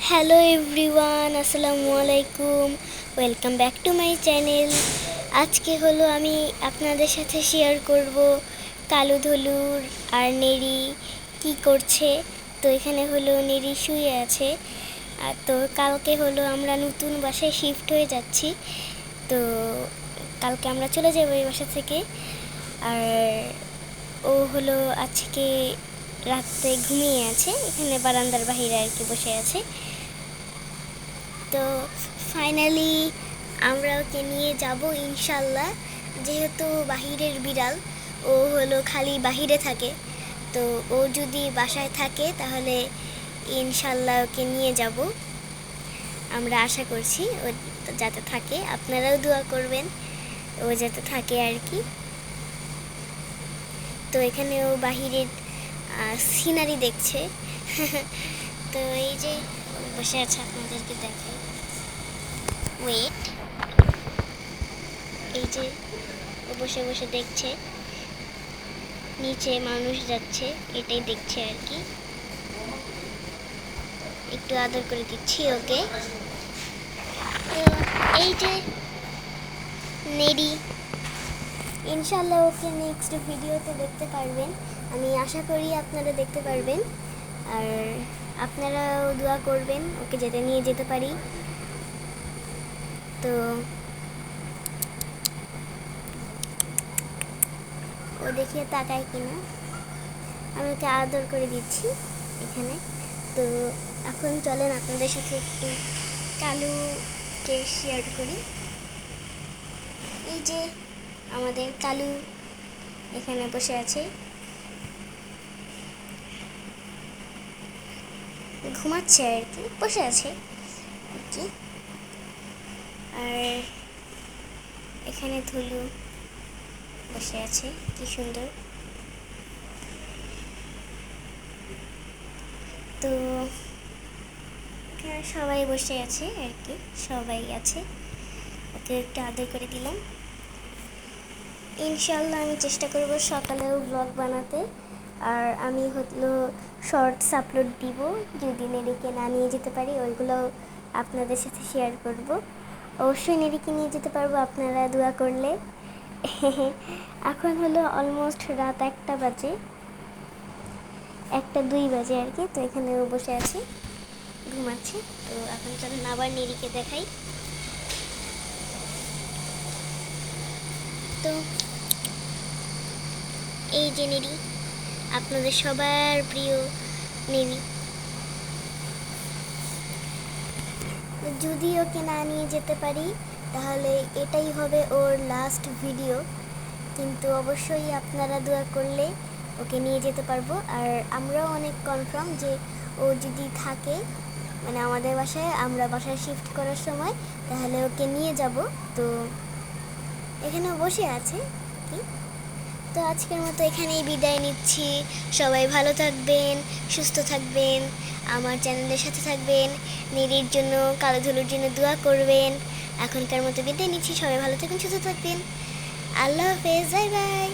Hello everyone, আসসালামু আলাইকুম। Welcome back to my channel. আজকে হলো আমি আপনাদের সাথে শেয়ার করব কালু ধলুর আর নেড়ি কি করছে। তো এখানে হলো নেড়ি শুয়ে আছে। আর তো কালকে হলো আমরা নতুন বাসায় শিফট হয়ে যাচ্ছি। তো কালকে আমরা চলে যাবো এই বাসা থেকে। আর ও হলো আজকে রাতে ঘুমিয়ে আছে, এখানে বারান্দার বাহিরে আর কি বসে আছে। তো ফাইনালি আমরা ওকে নিয়ে যাব ইনশাল্লাহ। যেহেতু বাহিরের বিড়াল, ও হলো খালি বাহিরে থাকে, তো ও যদি বাসায় থাকে তাহলে ইনশাল্লাহ ওকে নিয়ে যাব। আমরা আশা করছি ও যাতে থাকে, আপনারাও দোয়া করবেন ও যাতে থাকে আর কি। তো এখানে ও বাহিরের সিনারি দেখছে। তো এই যে বসে আছে, আপনাদেরকে দেখাই। ওয়েট, এই যে ও বসে বসে দেখছে, নিচে মানুষ যাচ্ছে এটাই দেখছে আর কি। একটু আদর করে দিচ্ছি ওকে। তো এই যে নেড়ি, ইনশাল্লাহ ওকে নেক্সট ভিডিওতে দেখতে পারবেন, আমি আশা করি আপনারা দেখতে পারবেন। আর আপনারাও দোয়া করবেন ওকে যেতে নিয়ে যেতে পারি। তো ও দেখিয়ে তাকায় কিনা, আমি ওকে আদর করে দিচ্ছি এখানে। তো এখন চলেন আপনাদের সাথে একটু কালুকে শেয়ার করি। এই যে আমাদের কালু এখানে বসে আছে, ঘুমাচ্ছে আর কি, বসে আছে আর কি। আর এখানে ধুলু বসে আছে, কি সুন্দর। তো এখানে সবাই বসে আছে আর কি, সবাই আছে। ওকে একটু আদর করে দিলাম। ইনশাল্লাহ আমি চেষ্টা করব সকালেও ব্লগ বানাতে। আর আমি হলো শর্টস আপলোড দিব, যদি নেড়িকে না নিয়ে যেতে পারি ওইগুলো আপনাদের সাথে শেয়ার করব। অবশ্যই নেড়িকে নিয়ে যেতে পারবো আপনারা দোয়া করলে। এখন হলো অলমোস্ট রাত 1টা বাজে, 1টা 2 বাজে আর কি। তো এখানে ও বসে আছে, ঘুমাচ্ছে। তো এখন চলেন আবার নেড়িকে দেখাই। তো এই যে নেড়ি, আপনাদের সবার প্রিয় নেড়ি। যদি ওকে না নিয়ে যেতে পারি তাহলে এটাই হবে ওর লাস্ট ভিডিও, কিন্তু অবশ্যই আপনারা দোয়া করলে ওকে নিয়ে যেতে পারবো। আর আমরাও অনেক কনফার্ম যে ও যদি থাকে, মানে আমাদের বাসায়, আমরা বাসায় শিফট করার সময় তাহলে ওকে নিয়ে যাব। তো এখানে বসে আছে কি। তো আজকের মতো এখানেই বিদায় নিচ্ছি। সবাই ভালো থাকবেন, সুস্থ থাকবেন, আমার চ্যানেলের সাথে থাকবেন, নেড়ির জন্য, কালো ধুলোর জন্য দোয়া করবেন। এখনকার মতো বিদায় নিচ্ছি, সবাই ভালো থাকবেন, সুস্থ থাকবেন। আল্লাহ হাফেজ, বাই বাই।